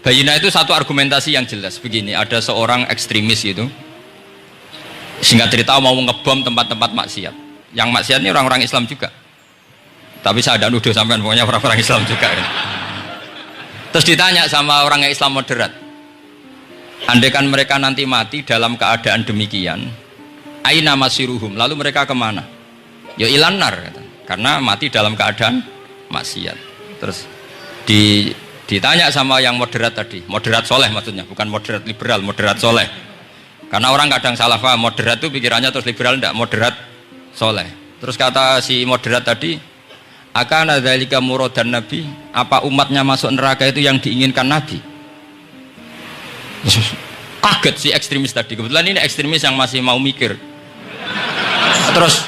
Bayinah itu satu argumentasi yang jelas begini, ada seorang ekstremis gitu, singkat cerita mau ngebom tempat-tempat maksiat. Yang maksiat ini orang-orang Islam juga, tapi saya tidak nuduh sampean, pokoknya orang-orang Islam juga kan. Terus ditanya sama orang yang Islam moderat, andaikan mereka nanti mati dalam keadaan demikian, aina masiruhum, lalu mereka kemana? Ya ilanar, karena mati dalam keadaan maksiat. Terus ditanya sama yang moderat tadi, moderat soleh maksudnya, bukan moderat liberal, moderat soleh. Karena orang kadang salah paham, moderat itu pikirannya terus liberal, tidak, moderat soleh. Terus kata si moderat tadi, akan dzalika muradan nabi, apa umatnya masuk neraka itu yang diinginkan nabi? Kaget si ekstremis tadi, kebetulan ini ekstremis yang masih mau mikir. Terus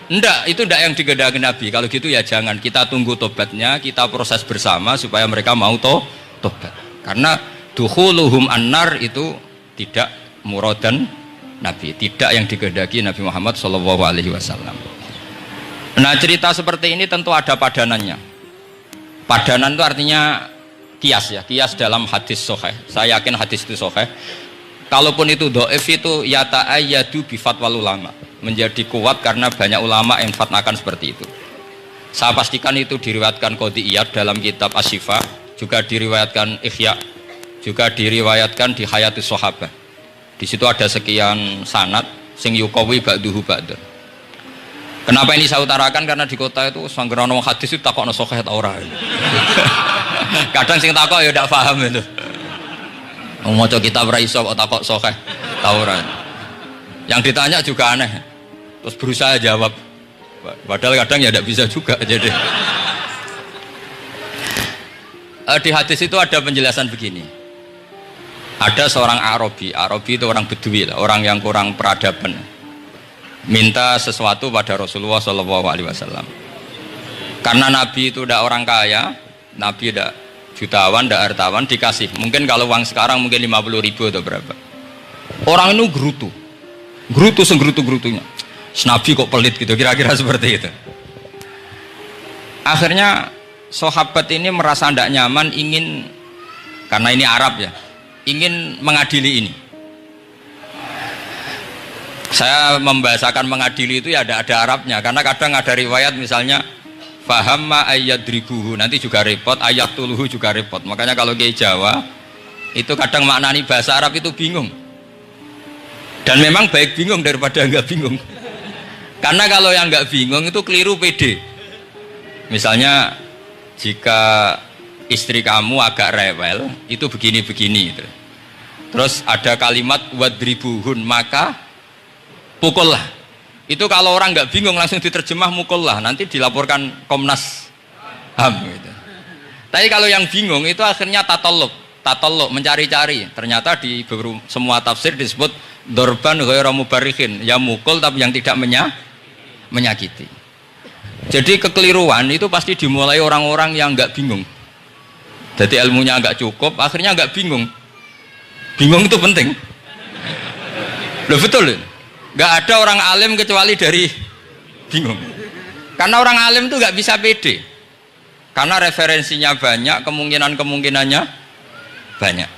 enggak, itu enggak yang digedaki nabi. Kalau gitu ya jangan, kita tunggu tobatnya, kita proses bersama supaya mereka mau tobat. Karena dukhuluhum annar itu tidak muradan nabi, tidak yang digedaki Nabi Muhammad SAW. Nah, cerita seperti ini tentu ada padanannya. Padanan itu artinya kias ya, kias dalam hadis sahih. Saya yakin hadis itu sahih. Kalaupun itu dhaif itu yata'ayyadu bi fatwal ulama, menjadi kuat karena banyak ulama yang fatwakan seperti itu. Saya pastikan itu diriwayatkan Qadhi Iyad dalam kitab Asy-Syifa, juga diriwayatkan Ihya, juga diriwayatkan di Hayatus Sahabah. Di situ ada sekian sanad sing yuqawi ba'duhu ba'da. Kenapa ini saya utarakan? Karena di kota itu sanggerono hadis itu takokno sahih ta ora. Kadang sing takok ya ndak paham itu. Wong maca kitab ra iso kok takok sahih ta ora. Yang ditanya juga aneh. Terus berusaha jawab. Padahal kadang ya ndak bisa juga jadi. Di hadis itu ada penjelasan begini. Ada seorang Arabi itu orang Bedui, orang yang kurang peradaban. Minta sesuatu pada Rasulullah SAW. Karena Nabi itu udah orang kaya, Nabi udah jutawan, udah hartawan, dikasih. Mungkin kalau uang sekarang mungkin 50.000 atau berapa. Orang itu gerutu senggerutu-gerutunya. Nabi kok pelit gitu, kira-kira seperti itu. Akhirnya sahabat ini merasa tidak nyaman, ingin, karena ini Arab ya, ingin mengadili ini. Saya membahasakan mengadili itu ya ada Arabnya, karena kadang ada riwayat misalnya fahamma ayyadribuhu, nanti juga repot, ayat tuluhu juga repot. Makanya kalau ke Jawa itu kadang maknani bahasa Arab itu bingung, dan memang baik bingung daripada enggak bingung. Karena kalau yang enggak bingung itu keliru pede. Misalnya jika istri kamu agak rewel itu begini-begini, terus ada kalimat wadribuhun, maka pukullah. Itu kalau orang nggak bingung langsung diterjemah mukullah, nanti dilaporkan Komnas HAM gitu. Tapi kalau yang bingung itu akhirnya tatallub mencari-cari. Ternyata di semua tafsir disebut dorban ghairu mubarrihin, ya mukul tapi yang tidak menyakiti. Jadi kekeliruan itu pasti dimulai orang-orang yang nggak bingung. Jadi ilmunya nggak cukup, akhirnya nggak bingung. Bingung itu penting. Loh betul. Nggak ada orang alim kecuali dari bingung. Karena orang alim itu nggak bisa pede. Karena referensinya banyak, kemungkinannya banyak.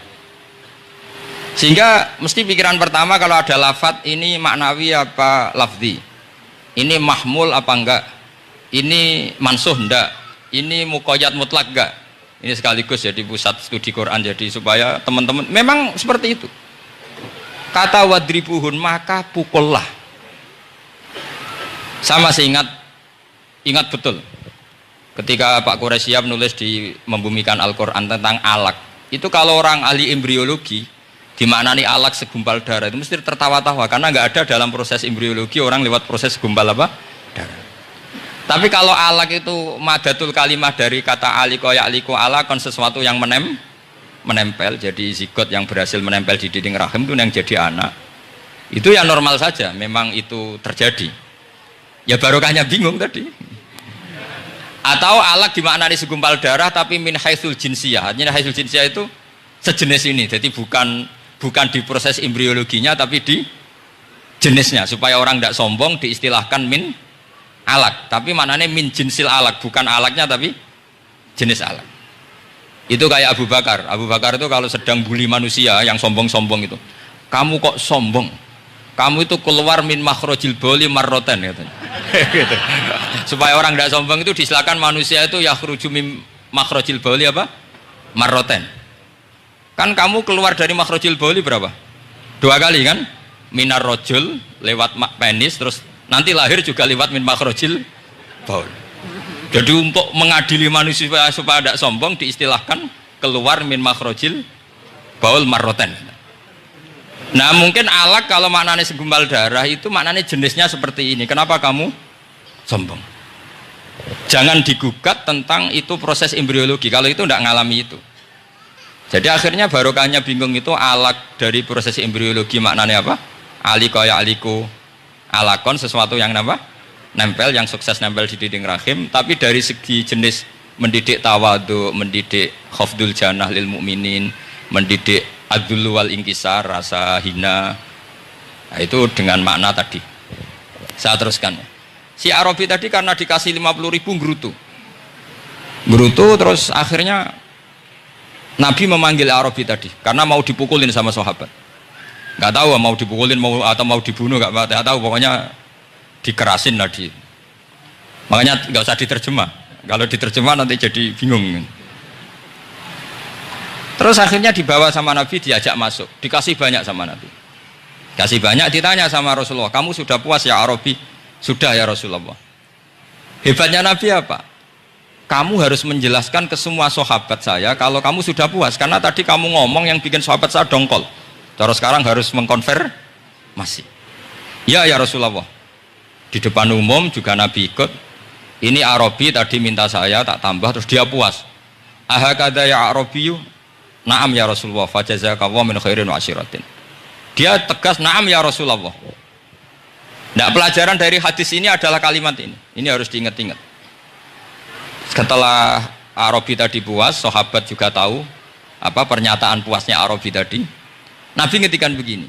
Sehingga mesti pikiran pertama kalau ada lafadz ini maknawi apa lafzi. Ini mahmul apa enggak? Ini mansuh enggak? Ini muqayyad mutlak enggak? Ini sekaligus jadi pusat studi Quran, jadi supaya teman-teman memang seperti itu. Kata wadribuhun, maka pukullah. Saya masih ingat betul ketika Pak Quraisyab nulis di Membumikan Al-Quran tentang alak. Itu kalau orang ahli embriologi dimaknani alak segumpal darah itu mesti tertawa-tawa, karena nggak ada dalam proses embriologi orang lewat proses segumpal apa? Darah. Tapi kalau alak itu madatul kalimah dari kata aliko ya'liku alakon, sesuatu yang menempel, jadi zigot yang berhasil menempel di dinding rahim itu yang jadi anak, itu ya normal saja, memang itu terjadi. Ya barokahnya bingung tadi. Atau alak dimaknani segumpal darah tapi min haitsul jinsiyah, artinya haitsul jinsiyah itu sejenis ini, jadi bukan di proses embriologinya tapi di jenisnya, supaya orang tidak sombong diistilahkan min alak, tapi maknanya min jinsil alak, bukan alaknya tapi jenis alak. Itu kayak Abu Bakar. Abu Bakar itu kalau sedang bully manusia yang sombong-sombong itu, kamu kok sombong? Kamu itu keluar min makhrajil bauli marrotan katanya. Gitu. Supaya orang tidak sombong itu disilakan manusia itu yakhruju min makhrajil bauli apa? Marrotan. Kan kamu keluar dari makhrajil bauli berapa? 2 kali kan? Minar rojul lewat penis, terus nanti lahir juga lewat min makhrajil baul. Jadi untuk mengadili manusia supaya tidak sombong diistilahkan keluar min makhrajil baul marrotan. Nah mungkin alak kalau maknanya segumpal darah itu maknanya jenisnya seperti ini. Kenapa kamu sombong? Jangan digugat tentang itu proses embriologi. Kalau itu tidak ngalami itu. Jadi akhirnya barokahnya bingung itu alak dari proses embriologi maknanya apa? Aliko ya aliko alakon, sesuatu yang apa? Nempel, yang sukses nempel di dinding rahim. Tapi dari segi jenis mendidik tawadu, mendidik khafdul janah lil mukminin, mendidik adzul wal inkisar, rasa hina, nah, itu dengan makna tadi. Saya teruskan. Si Arabi tadi karena dikasih 50.000 gerutu terus akhirnya Nabi memanggil Arabi tadi karena mau dipukulin sama sahabat. Nggak tahu mau dipukulin atau mau dibunuh, nggak tahu, pokoknya dikerasin tadi. Makanya nggak usah diterjemah. Kalau diterjemah nanti jadi bingung. Terus akhirnya dibawa sama Nabi, diajak masuk, dikasih banyak sama Nabi. Kasih banyak, ditanya sama Rasulullah, kamu sudah puas ya Arabi? Sudah ya Rasulullah. Hebatnya Nabi apa? Kamu harus menjelaskan ke semua sahabat saya kalau kamu sudah puas, karena tadi kamu ngomong yang bikin sahabat saya dongkol. Terus sekarang harus mengkonfirmasi. Ya Rasulullah. Di depan umum juga Nabi ikut. Ini Arabi tadi minta saya tak tambah, terus dia puas. Ahakada ya Arabiyu? Naam ya Rasulullah. Fajazakallahu min khairin wa asyiratin. Dia tegas, naam ya Rasulullah. Nah, pelajaran dari hadis ini adalah kalimat ini. Ini harus diingat-ingat. Setelah Arabi tadi puas, sahabat juga tahu apa pernyataan puasnya Arabi tadi. Nabi ngetikan begini,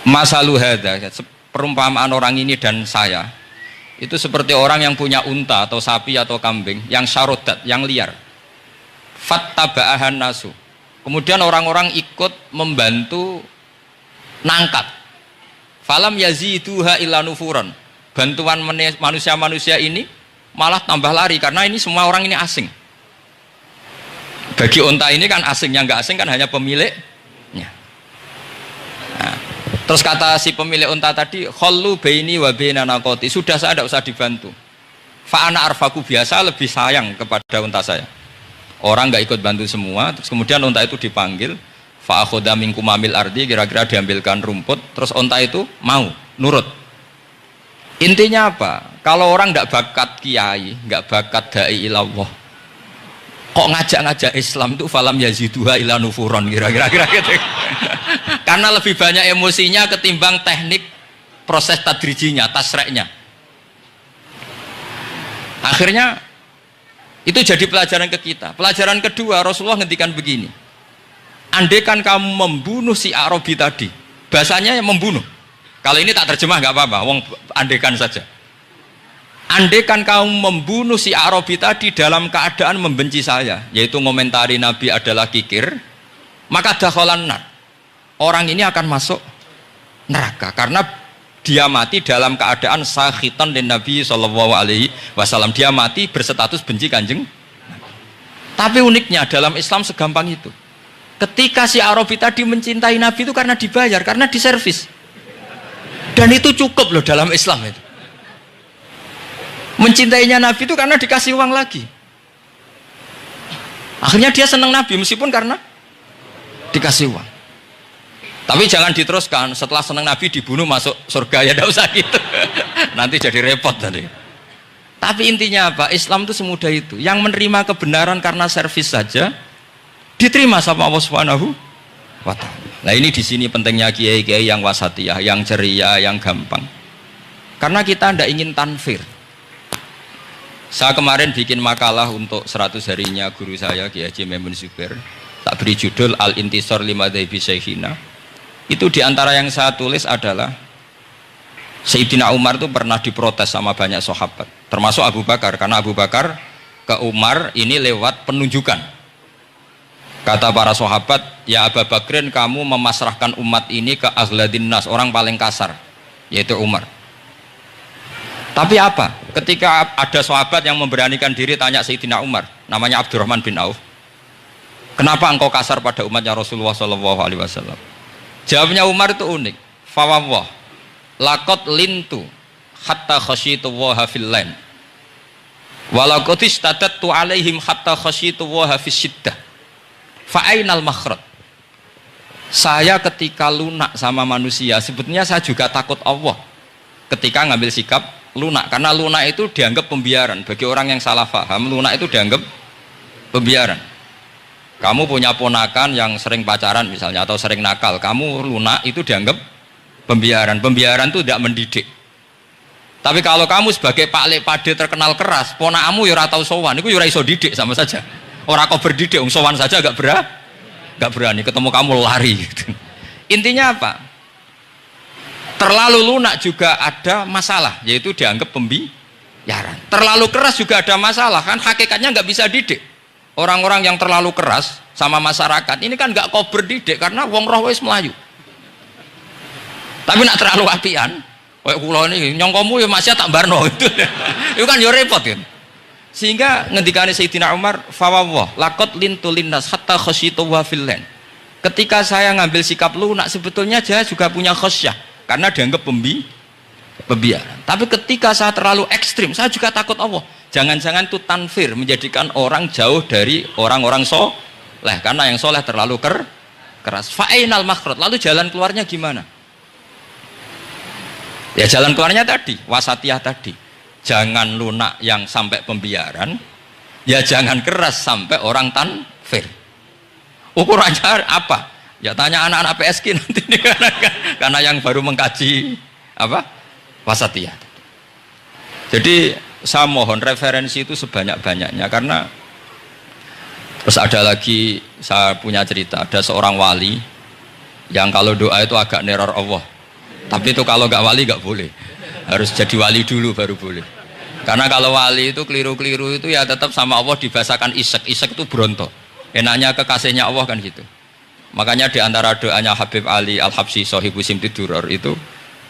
masalu hadza, perumpamaan orang ini dan saya itu seperti orang yang punya unta atau sapi atau kambing yang syarodat, yang liar. Fattaba'ahan nasu, kemudian orang-orang ikut membantu nangkat. Falam yaziduha illa nufuran, bantuan manusia-manusia ini malah tambah lari karena ini semua orang ini asing. Bagi unta ini kan asing, yang nggak asing kan hanya pemilik. Nah, terus kata si pemilik unta tadi, khallu baini wa baina naqati, sudah saya tidak usah dibantu. Fa ana arfaku, biasa lebih sayang kepada unta saya. Orang nggak ikut bantu semua, terus kemudian unta itu dipanggil, fa akhadha minkum amil ardi, kira-kira diambilkan rumput, terus unta itu mau nurut. Intinya apa? Kalau orang nggak bakat kiai, nggak bakat dai ilallah, kok ngajak-ngajak Islam itu falam yaziduha ila nufuron, kira-kira gitu. Karena lebih banyak emosinya ketimbang teknik proses tadrijinya, tasreknya. Akhirnya itu jadi pelajaran ke kita. Pelajaran kedua, Rasulullah ngendikan begini, andaikan kamu membunuh si Arabi tadi, bahasanya yang membunuh. Kalau ini tak terjemah nggak apa-apa, wong andaikan saja. Andaikan kamu membunuh si Arabi tadi dalam keadaan membenci saya, yaitu ngomentari Nabi adalah kikir, maka dakhalan nar. Orang ini akan masuk neraka karena dia mati dalam keadaan sakhitan dan Nabi SAW. Dia mati berstatus benci kanjeng. Tapi uniknya dalam Islam segampang itu. Ketika si Arabi tadi mencintai Nabi itu karena dibayar, karena diservis. Dan itu cukup loh dalam Islam itu. Mencintainya Nabi itu karena dikasih uang lagi. Akhirnya dia senang Nabi meskipun karena dikasih uang. Tapi jangan diteruskan, setelah senang Nabi dibunuh masuk surga, ya tidak usah gitu. Nanti jadi repot tadi. Tapi intinya apa? Islam itu semudah itu. Yang menerima kebenaran karena servis saja diterima sama Allah Subhanahu wa Ta'ala. Nah ini di sini pentingnya kiai-kiai yang wasatiyah, yang ceria, yang gampang. Karena kita tidak ingin tanfir. Saya kemarin bikin makalah untuk 100 harinya guru saya Kiai Haji Maimun Zubair. Tak beri judul Al-Intisar Limadhabi Syekhina. Itu diantara yang saya tulis adalah Sayyidina Umar itu pernah diprotes sama banyak sahabat, termasuk Abu Bakar, karena Abu Bakar ke Umar ini lewat penunjukan. Kata para sahabat, ya Abu Bakrin, kamu memasrahkan umat ini ke aghladin nas, orang paling kasar, yaitu Umar. Tapi apa? Ketika ada sahabat yang memberanikan diri tanya Sayyidina Umar, namanya Abdurrahman bin Auf, kenapa engkau kasar pada umatnya Rasulullah SAW? Jawabnya Umar itu unik. Fawwah, lakot lintu hatta khasyitu waha fil lain, walakot istadattu alaihim hatta khasyitu waha fis syiddah. Fa'ainal makhraj. Saya ketika lunak sama manusia, sebetulnya saya juga takut Allah ketika ngambil sikap lunak, karena lunak itu dianggap pembiaran. Bagi orang yang salah paham, lunak itu dianggap pembiaran. Kamu punya ponakan yang sering pacaran misalnya, atau sering nakal, kamu lunak, itu dianggap pembiaran. Pembiaran itu tidak mendidik. Tapi kalau kamu sebagai Pak Lek Pade terkenal keras, ponakamu ya ora tau sowan, itu ya ora iso didik, sama saja. Orang kau berdidik, sowan saja gak berani, ketemu kamu lari gitu. Intinya apa? Terlalu lunak juga ada masalah, yaitu dianggap pembiaran. Terlalu keras juga ada masalah, kan hakikatnya nggak bisa didik. Orang-orang yang terlalu keras sama masyarakat ini kan nggak kau berdidik, karena wong roh wis melayu. Tapi nak terlalu apian, kayak kula ini nyongkomu ya masih tak barno itu. Itu kan yo repot kan. Sehingga ngendikane Sayyidina Umar, fawwah lakot lintu linnas hatta khasyitu wa fillan. Ketika saya ngambil sikap lunak, sebetulnya saya juga punya khasyah, karena dianggap pembiaran. Tapi ketika saya terlalu ekstrim, saya juga takut Allah. Jangan-jangan itu tanfir, menjadikan orang jauh dari orang-orang soleh, karena yang soleh terlalu keras. Fa'ainal makhraj, lalu jalan keluarnya gimana? Ya jalan keluarnya tadi, wasatiyah tadi. Jangan lunak yang sampai pembiaran, ya jangan keras sampai orang tanfir. Ukurannya apa? Ya tanya anak-anak PSG nanti karena yang baru mengkaji apa wasatiyah. Jadi saya mohon referensi itu sebanyak-banyaknya, karena terus ada lagi, saya punya cerita, ada seorang wali yang kalau doa itu agak neror Allah, tapi itu kalau nggak wali nggak boleh, harus jadi wali dulu baru boleh. Karena kalau wali itu keliru-keliru itu ya tetap sama Allah dibahasakan isek itu berontok. Enaknya kekasihnya Allah kan gitu. Makanya diantara doanya Habib Ali Al-Habsyi Sohibu Simtid Duror itu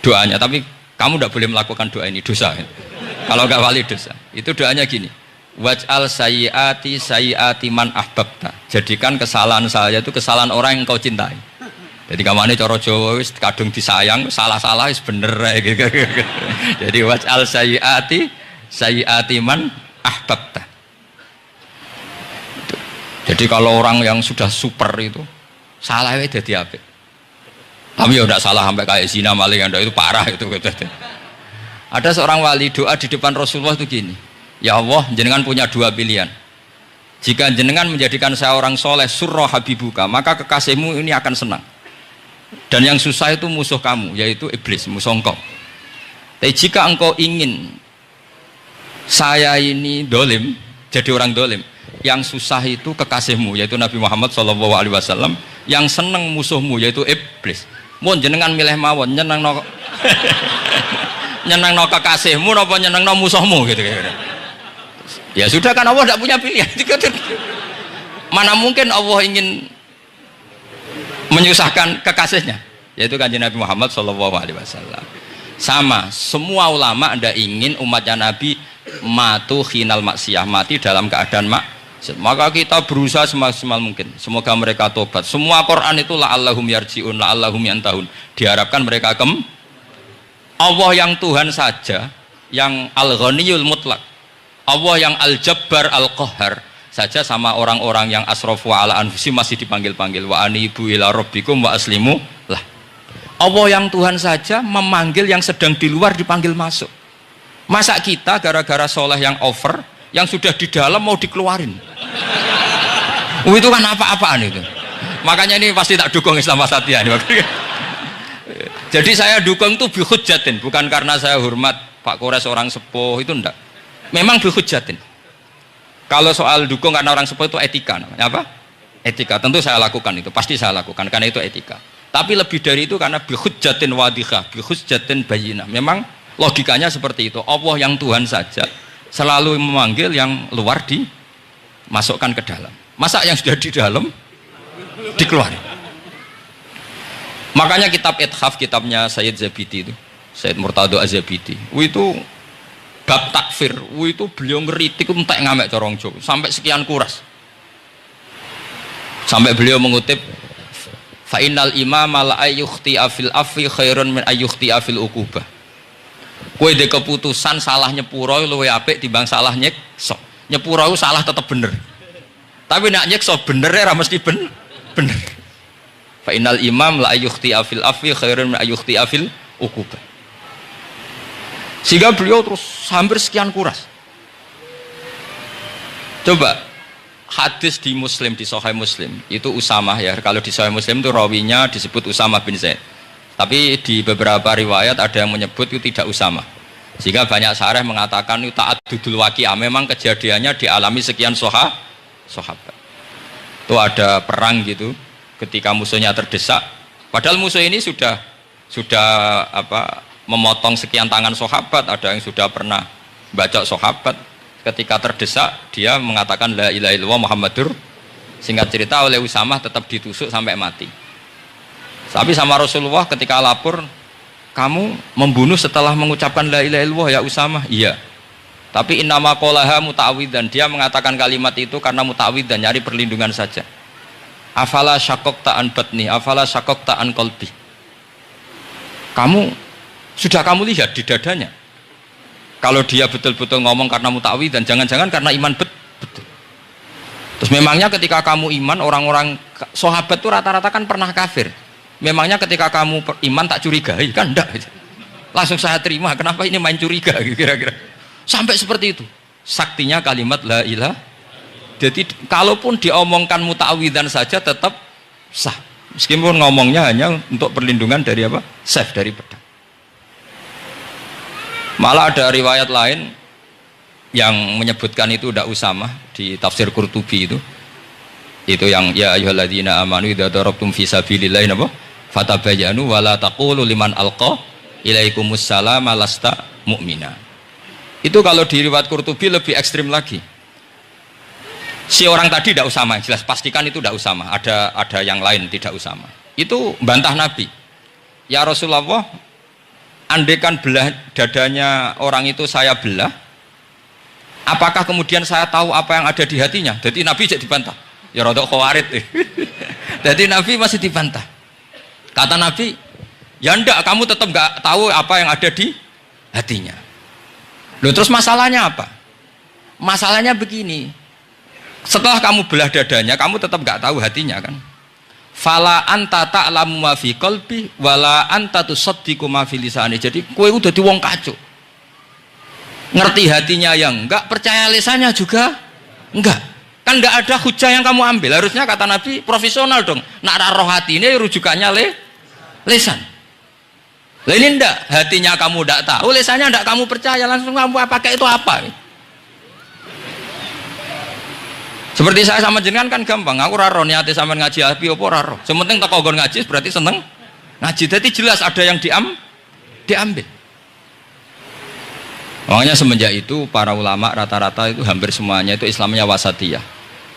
doanya, tapi kamu tidak boleh melakukan doa ini, dosa. Kalau nggak wali dosa. Itu doanya gini, waj'al sayyiati man ahbabta. Jadikan kesalahan saya itu kesalahan orang yang kau cintai. Jadi kamane cara Jawa wis kadung disayang, salah-salah wis bener gitu. Jadi waj'al sayyiati man ahbabta. Jadi kalau orang yang sudah super itu salahnya jadi apik. Tapi ya tidak salah sampai kayak zina maling, itu parah itu. Ada seorang wali doa di depan Rasulullah itu gini, ya Allah, jenengan punya dua pilihan. Jika jenengan menjadikan saya orang soleh, surra habibuka, maka kekasihmu ini akan senang. Dan yang susah itu musuh kamu, yaitu iblis, musuh engkau. Tapi jika engkau ingin saya ini dolim, jadi orang dolim, yang susah itu kekasihmu, yaitu Nabi Muhammad SAW, yang seneng musuhmu, yaitu iblis. Mohon jenengan milih mawon, nyeneng no kekasihmu, apa nyeneng no musuhmu gitu. Ya sudah, kan Allah tidak punya pilihan. Mana mungkin Allah ingin menyusahkan kekasihnya, yaitu kanjeng Nabi Muhammad SAW. Sama, semua ulama anda ingin umatnya Nabi matu khinal maksiyah, mati dalam keadaan maksiat. Maka kita berusaha semaksimal mungkin, semoga mereka tobat. Semua Quran itu la'allahum yarji'un, la'allahum yantahun, diharapkan mereka Allah yang Tuhan saja, yang al-ghaniyul mutlak, Allah yang al-jabbar al-qahhar saja, sama orang-orang yang asrafu ala anfusi masih dipanggil-panggil, wa anibu ila rabbikum wa aslimu lah. Allah yang Tuhan saja memanggil yang sedang di luar dipanggil masuk. Masa kita gara-gara soleh yang over, yang sudah di dalam mau dikeluarin? Itu kan apa-apaan itu. Makanya ini pasti tak dukung Islam Wasatiyah. Jadi saya dukung itu bihujjatin, bukan karena saya hormat Pak Kores orang sepuh, itu enggak. Memang bihujjatin. Kalau soal dukung karena orang sepuh itu etika namanya. Apa? Etika. Tentu saya lakukan itu, pasti saya lakukan karena itu etika. Tapi lebih dari itu karena bihujjatin wadihah, bihujjatin bayinah. Memang logikanya seperti itu. Allah yang Tuhan saja selalu memanggil yang luar dimasukkan ke dalam. Masa yang sudah di dalam dikeluarin. Makanya kitab Ithaf, kitabnya Sayyid Zabidi itu, Sayyid Murtado Az-Zabidi, itu bab takfir, itu beliau ngeritik entek ngamek corong Jawa sampai sekian kuras. Sampai beliau mengutip fa innal imama la ayyukhti afil afi khairun min ayyukhti afil uqubah. Kowe de keputusan salah nyepuro luwih apik timbang salah nyekso. Nyepuro salah tetep bener. Tapi nak nyekso bener ora mesti bener. Fa innal imam la ayyukhti afil afi khairun min ayyukhti afil uqubah. Sehingga beliau terus hampir sekian kuras. Coba hadis di Muslim, di Sahih Muslim itu Usamah ya. Kalau di Sahih Muslim itu rawinya disebut Usamah bin Zaid. Tapi di beberapa riwayat ada yang menyebut itu tidak Usamah. Sehingga banyak syarah mengatakan itu ta'addudul waqi'ah. Memang kejadiannya dialami sekian sahabat. Itu ada perang gitu ketika musuhnya terdesak. Padahal musuh ini sudah memotong sekian tangan sahabat, ada yang sudah pernah baca sahabat. Ketika terdesak dia mengatakan la ilaha illallah Muhammadur. Singkat cerita oleh Usamah tetap ditusuk sampai mati. Tapi sama Rasulullah ketika lapor, kamu membunuh setelah mengucapkan la ilaha illallah ya Usamah? Iya. Tapi innama qolaha muta'awidan, dia mengatakan kalimat itu karena muta'awidan, nyari perlindungan saja. Afala syaqaqta an batni, afala syaqaqta an qalbi. Sudah kamu lihat di dadanya. Kalau dia betul-betul ngomong karena muta'awid dan jangan-jangan karena iman betul. Terus memangnya ketika kamu iman, orang-orang sahabat itu rata-rata kan pernah kafir. Memangnya ketika kamu iman tak curigai kan enggak. Langsung saya terima, kenapa ini main curiga kira-kira. Sampai seperti itu. Saktinya kalimat la ilaha. Jadi kalaupun diomongkan muta'awidan saja tetap sah. Meskipun ngomongnya hanya untuk perlindungan dari apa? Safe dari pedang. Malah ada riwayat lain yang menyebutkan itu udah Usamah di tafsir Qurtubi itu yang ya ayyuhalladzina amanu idza darabtum fi sabilillahi napa fatabayyanu wala taqulu liman alqa ilaikumus salama lasta mu'mina. Itu kalau di riwayat Qurtubi lebih ekstrim lagi. Si orang tadi tidak Usamah, jelas pastikan itu tidak Usamah, ada yang lain tidak Usamah. Itu bantah Nabi. Ya Rasulullah, andaikan belah dadanya orang itu saya belah, apakah kemudian saya tahu apa yang ada di hatinya? Jadi Nabi jadi dibantah. Ya rodok khawarid. Jadi Nabi masih dibantah. Kata Nabi, ya enggak, kamu tetap enggak tahu apa yang ada di hatinya. Loh, terus masalahnya apa? Masalahnya begini. Setelah kamu belah dadanya, kamu tetap enggak tahu hatinya kan? Fala anta ta'lamu ma fi qalbi wala anta tusaddiqu ma fi lisani. Jadi kowe udah di wong kacau. Ngerti hatinya yang enggak, percaya lisannya juga enggak. Kan enggak ada hujah yang kamu ambil. Harusnya kata Nabi profesional dong. Nak roh hati ini rujukannya lisan. Lah ini enggak, hatinya kamu enggak tahu, lisannya enggak kamu percaya, langsung kamu pakai itu apa? Seperti saya sama jenengan kan gampang, aku raro niate sampean ngaji api apa raro. Sementing tak nggon ngaji berarti seneng ngaji. Jadi jelas ada yang diambil. Makanya semenjak itu para ulama rata-rata itu hampir semuanya itu Islamnya wasatiyah.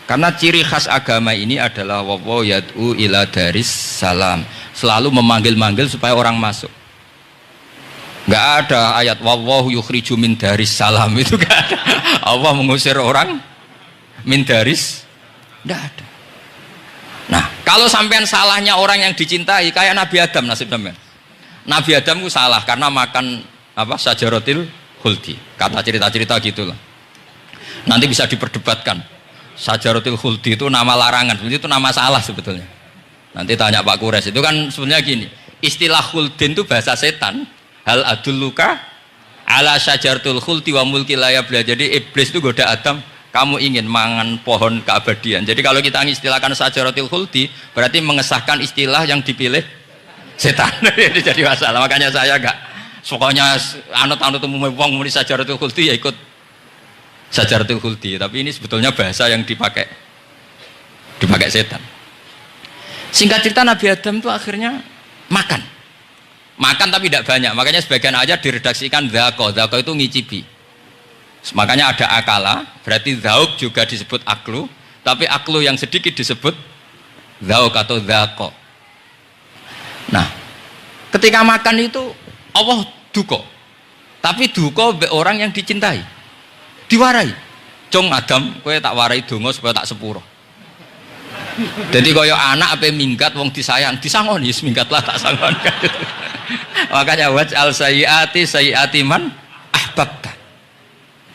Karena ciri khas agama ini adalah wallahu yad'u ila daris salam. Selalu memanggil-manggil supaya orang masuk. Enggak ada ayat wallahu yukhriju min daris salam, itu enggak ada. Allah mengusir orang min daris, enggak ada. Nah, kalau sampean salahnya orang yang dicintai kayak Nabi Adam nasib sampean. Nabi Adam itu salah karena makan apa? Sajaratil khuldi. Kata cerita-cerita gitulah. Nanti bisa diperdebatkan. Sajaratil khuldi itu nama larangan, sebenarnya itu nama salah sebetulnya. Nanti tanya Pak Kures, itu kan sebenarnya gini. Istilah khuldin itu bahasa setan. Hal adulluka ala sajaratul khuldi wa mulki la yabla. Jadi iblis itu goda Adam, kamu ingin mangan pohon keabadian. Jadi kalau kita mengistilahkan sajaratul khuldi berarti mengesahkan istilah yang dipilih setan. Jadi masalah. Makanya saya enggak pokoknya anut-anut umum wong muni sajaratul khuldi ya ikut sajaratul khuldi, tapi ini sebetulnya bahasa yang dipakai setan. Singkat cerita Nabi Adam itu akhirnya makan tapi tidak banyak, makanya sebagian aja diredaksikan dzaqo itu ngicipi. Makanya ada akala, berarti zauk juga disebut aklu, tapi aklu yang sedikit disebut Dzauk atau dzaqo. Nah, ketika makan itu Allah duka. Tapi duka be orang yang dicintai. Diwarai. Cung Adam, kowe tak warai donga supaya tak sepuro. Jadi kaya anak apa minggat wong disayang, disangoni wis minggatlah tak sangon. Makanya waj'al sayyiati man ahbabta.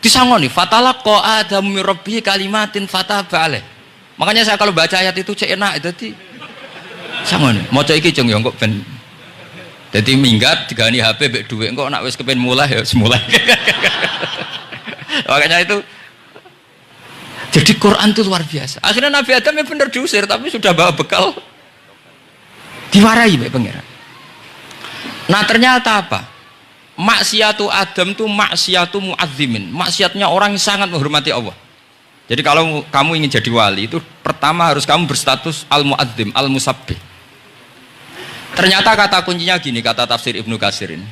Disangoni fatalaqa Adamu min rabbihi kalimatin fataba alaih. Makanya saya kalau baca ayat itu cek enak dadi sangoni. Maca iki cung ya kok ben dadi minggat digani HP mbek dhuwit engko nek wis kepen mulai ya semulai. Makanya itu jadi Quran itu luar biasa. Akhirnya Nabi Adam ya benar diusir, tapi sudah bawa bekal, diwarai oleh pangeran. Nah ternyata apa? Maksiatu Adam itu maksiatu muazzimin, maksiatnya orang yang sangat menghormati Allah. Jadi kalau kamu ingin jadi wali itu pertama harus kamu berstatus al-muazzim, al-musabbih. Ternyata kata kuncinya gini, kata tafsir Ibnu Katsir ini.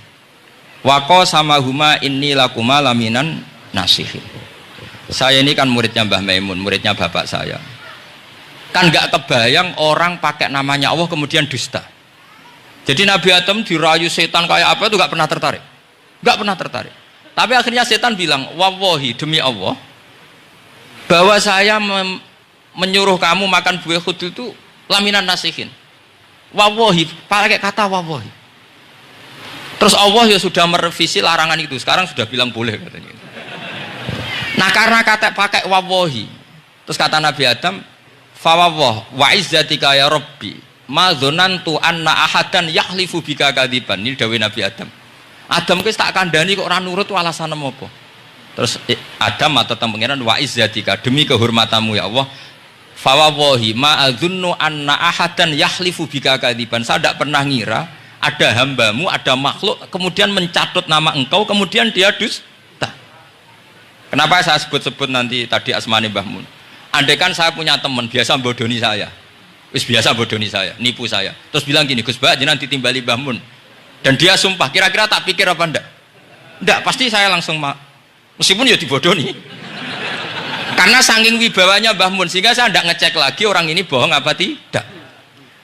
Waqo sama huma inni lakuma laminan nasihin. Saya ini kan muridnya Mbah Maimun, muridnya bapak saya. Kan nggak kebayang orang pakai namanya Allah kemudian dusta. Jadi Nabi Adam dirayu setan kayak apa itu nggak pernah tertarik, nggak pernah tertarik. Tapi akhirnya setan bilang, wallahi demi Allah, bahwa saya menyuruh kamu makan buah khudul itu laminan nasihin. Wallahi, pakai kata wallahi. Terus Allah ya sudah merevisi larangan itu, sekarang sudah bilang boleh katanya. Nah karena kata pakai wawahi, terus kata Nabi Adam, fawawah wa izzatika ya Rabbi, ma dzanantu anna ahadan yahlifu bika kadziban. Ini dawuh Nabi Adam. Adam wis tak kandhani kok ora nurut alasan apa? Terus Adam atau pangeran wa izzatika, demi kehormatanmu ya Allah, fawawahi ma adzunnu anna ahadan yahlifu bika kadziban. Saya tidak pernah ngira ada hambamu, ada makhluk kemudian mencatut nama engkau kemudian dia dusta. Kenapa saya sebut-sebut nanti tadi asmane Mbah Mun? Andaikan saya punya teman biasa bodoni saya, biasa bodoni saya, nipu saya, terus bilang gini, Gus Bah jenengan ditimbali Mbah Mun, dan dia sumpah, kira-kira tak pikir apa enggak? Enggak, pasti saya langsung meskipun ya dibodoni. Karena saking wibawanya Mbah Mun sehingga saya enggak ngecek lagi orang ini bohong apa tidak.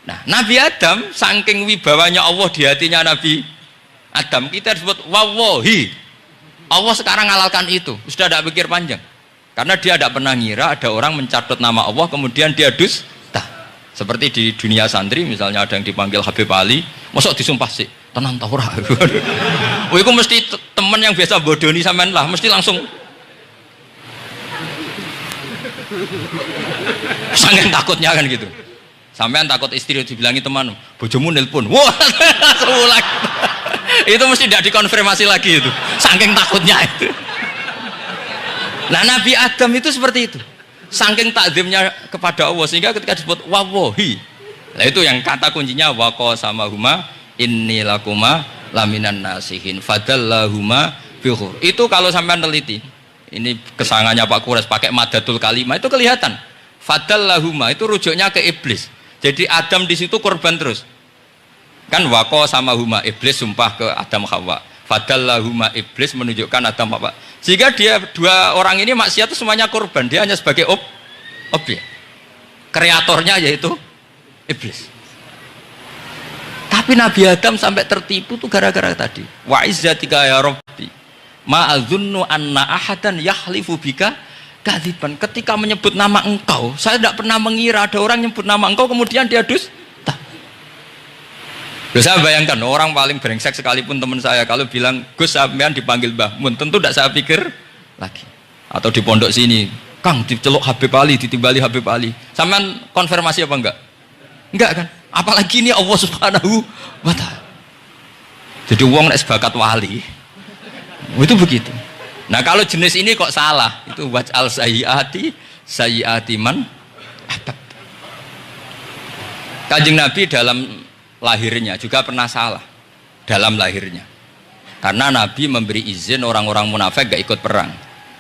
Nah, Nabi Adam saking wibawanya Allah di hatinya Nabi Adam, kita disebut wawahi. Allah sekarang ngalalkan itu, sudah tidak pikir panjang, karena dia tidak pernah ngira ada orang mencatut nama Allah kemudian dia dusta. Seperti di dunia santri misalnya ada yang dipanggil Habib Ali, mosok disumpah sih, tenang tau ora. Oh itu mesti teman yang biasa bodoni sampean lah, mesti langsung sangat takutnya kan gitu. Sampean takut istri dibilangi teman, bojomu nelpon, wah langsung ulang. Itu mesti tidak dikonfirmasi lagi itu, saking takutnya itu. Nah Nabi Adam itu seperti itu, saking takzimnya kepada Allah sehingga ketika disebut wawahi, nah itu yang kata kuncinya waqo sama huma inni lakuma laminan nasihin fadallahuma bihur. Itu kalau sampean teliti, ini kesangannya Pak Kures pakai madatul kalimah itu kelihatan. Fadallahuma itu rujuknya ke iblis. Jadi Adam di situ korban terus. Kan waqo sama huma, iblis sumpah ke Adam Hawa, fadallahuma, iblis menunjukkan Adam Hawa, sehingga dia dua orang ini maksiat itu semuanya korban, dia hanya sebagai objek, kreatornya yaitu iblis. Tapi Nabi Adam sampai tertipu tuh gara-gara tadi wa izzatika ya Rabbi ma adzunnu anna ahadan yahlifu bika kadziban. Ketika menyebut nama engkau, saya tidak pernah mengira ada orang menyebut nama engkau kemudian dia dusta. Saya bayangkan orang paling brengsek sekalipun teman saya kalau bilang Gus sampean dipanggil Mbah Mun, tentu tidak saya pikir lagi. Atau di pondok sini, Kang diceluk Habib Ali, ditimbali Habib Ali, sampean konfirmasi apa enggak? Enggak kan? Apalagi ini Allah Subhanahu wa Ta'ala. Jadi wong nek sebakat wali itu begitu. Nah kalau jenis ini kok salah, itu waj'al sayyiati man ahbab. Kanjeng Nabi dalam lahirnya juga pernah salah dalam lahirnya, karena Nabi memberi izin orang-orang munafik gak ikut perang.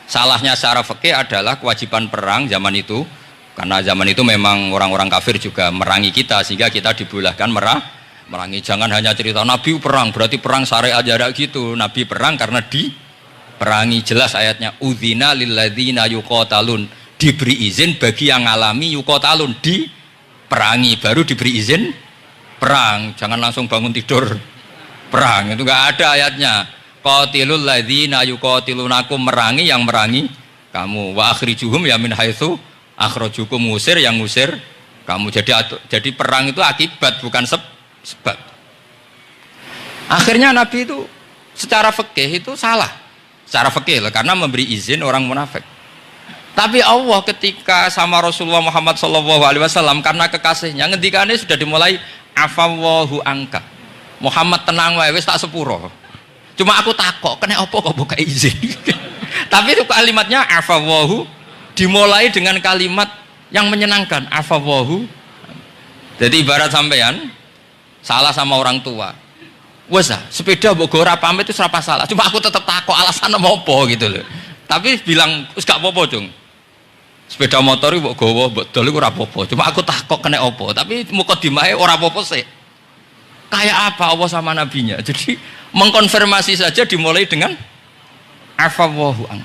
Salahnya secara fikih adalah kewajiban perang zaman itu, karena zaman itu memang orang-orang kafir juga merangi kita sehingga kita dibolehkan merangi. Jangan hanya cerita Nabi perang berarti perang syariat aja gitu. Nabi perang karena diperangi, jelas ayatnya udzina lilladzina yuqatalun, diberi izin bagi yang ngalami yuqatalun di perangi, baru diberi izin perang. Jangan langsung bangun tidur perang, itu nggak ada ayatnya. Qatilul ladzina yuqatilunakum, merangi yang merangi kamu. Wa akhrijuhum ya min haitsu akhrajukum, ngusir yang ngusir kamu. Jadi perang itu akibat bukan sebab. Akhirnya Nabi itu secara fikih itu salah. Secara fikih lah, karena memberi izin orang munafik. Tapi Allah ketika sama Rasulullah Muhammad SAW, karena kekasihnya, ngendikane sudah dimulai afawwahu angka. Muhammad tenang wae wis tak sepuro. Cuma aku takok kena apa kok buka izin. Tapi itu kalimatnya afawwahu dimulai dengan kalimat yang menyenangkan, afawwahu. Jadi ibarat sampean salah sama orang tua. Wes sepeda mbok go ora pamit itu ora salah. Cuma aku tetap takok alasan apa gitu loh. Tapi bilang wis gak apa-apa, Cung. Sepeda motor mbok gowo mbok dol iku ora apa-apa. Cuma aku takok kena apa. Tapi mukadimahe ora apa-apa sih. Kayak apa Allah sama nabinya. Jadi mengkonfirmasi saja dimulai dengan afawwahu an.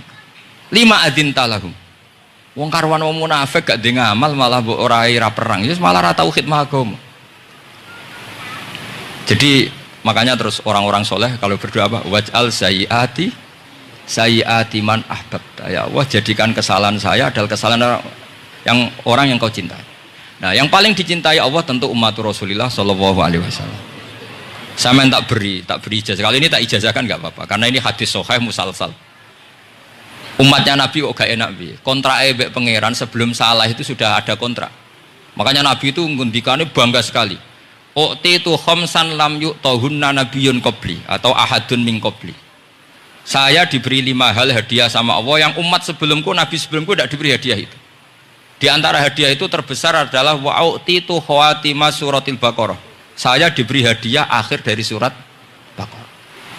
Lima adin talahum. Wong karwan wong munafik gak ndek ngamal malah mbok ora perang. Ya malah ora tauhid magama. Jadi makanya terus orang-orang soleh kalau berdoa apa? Waj'al sayyiati man ahbabta. Ya Allah, jadikan kesalahan saya adalah kesalahan orang yang kau cintai. Nah, yang paling dicintai Allah tentu umat Rasulullah sallallahu alaihi wasallam. Sama yang tak beri ijazah. Kali ini tak ijazahkan nggak apa-apa, karena ini hadis sahih musalsal. Umatnya Nabi kok gak enak bi. Kontrak ebek pangeran sebelum salah itu sudah ada kontrak. Makanya Nabi itu ngendikannya bangga sekali. U'titu khamsan lam yu'tahunna nabiyyun qabli atau ahadun min qabli. Saya diberi 5 hal hadiah sama Allah yang umat sebelumku, Nabi sebelumku tidak diberi hadiah itu. Di antara hadiah itu terbesar adalah wa'u'titu khawatima suratil Baqarah. Saya diberi hadiah akhir dari surat Baqarah.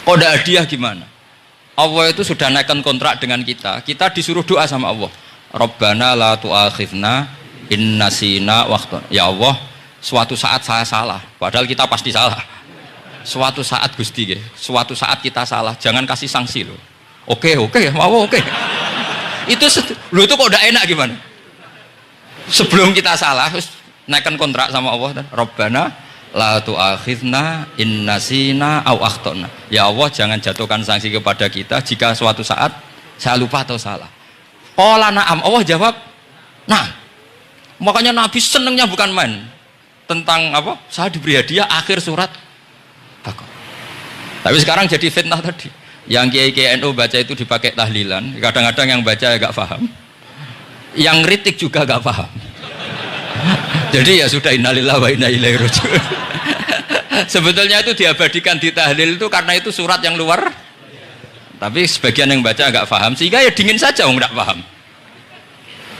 Kok ada hadiah gimana? Allah itu sudah naikkan kontrak dengan kita. Kita disuruh doa sama Allah. Rabbana la tu'akhidna in nasina waqtana. Ya Allah, suatu saat saya salah. Padahal kita pasti salah. Suatu saat Gusti, suatu saat kita salah. Jangan kasih sanksi loh. Oke, mau oke. Itu kok udah enak gimana? Sebelum kita salah, naikkan kontrak sama Allah. Rabbana la tu'akhidna in nasina aw akhtana. Ya Allah, jangan jatuhkan sanksi kepada kita jika suatu saat saya lupa atau salah. Qala na'am, Allah jawab nah. Makanya Nabi senengnya bukan main tentang apa? Saya diberi hadiah akhir surat Baqarah. Tapi sekarang jadi fitnah tadi. Yang kiai NU baca itu dipakai tahlilan, kadang-kadang yang baca agak paham. Yang kritik juga agak paham. Jadi ya sudah, innalillahi wa inna ilaihi raji'un. Sebetulnya itu diabadikan di tahlil itu karena itu surat yang luar. Tapi sebagian yang baca agak paham, sehingga ya dingin saja wong enggak paham.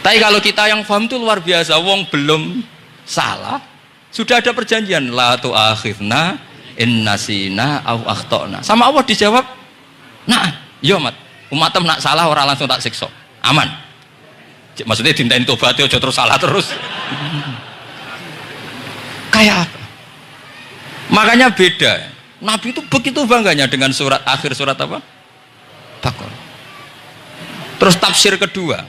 Tapi kalau kita yang paham itu luar biasa. Wong belum salah, sudah ada perjanjian la tu'akhidna in nasina aw akhtana. Sama Allah dijawab, nah, yo umatem nak salah orang langsung tak siksa. Aman. Maksudnya dintain tobat aja terus salah terus. Kayak apa? Makanya beda. Nabi itu begitu bangganya dengan surat akhir surat apa? Baqarah. Terus tafsir kedua,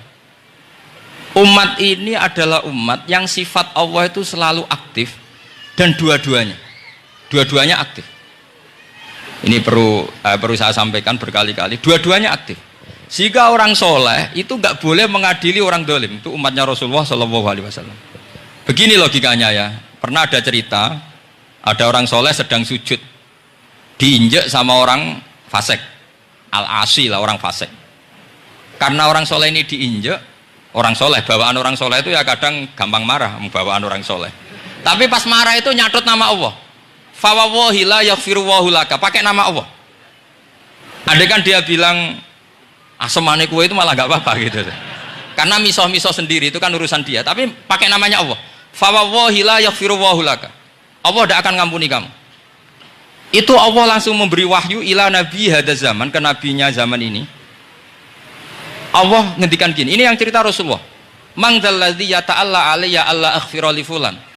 umat ini adalah umat yang sifat Allah itu selalu aktif dan dua-duanya aktif. Ini perlu saya sampaikan berkali-kali, dua-duanya aktif. Jika orang soleh itu nggak boleh mengadili orang dolim. Itu umatnya Rasulullah SAW. Begini logikanya ya. Pernah ada cerita, ada orang soleh sedang sujud, diinjek sama orang fasik, al-asi lah orang fasik. Karena orang soleh ini diinjek, orang soleh, bawaan orang soleh itu ya kadang gampang marah, bawaan orang soleh. Tapi pas marah itu nyatut nama Allah. Fawawahi la yaghfiruwahu laka, pakai nama Allah. Andai kan dia bilang asemane kue itu malah gak apa-apa gitu. Karena misoh-misoh sendiri itu kan urusan dia, tapi pakai namanya Allah. Fawawahi la yaghfiruwahu laka. Allah tidak akan ngampuni kamu. Itu Allah langsung memberi wahyu ila nabi hada zaman, ke nabinya zaman ini. Allah ngendikan gini, ini yang cerita Rasulullah. Mangdalladzi yata'alla alayya alla aghfira li fulan.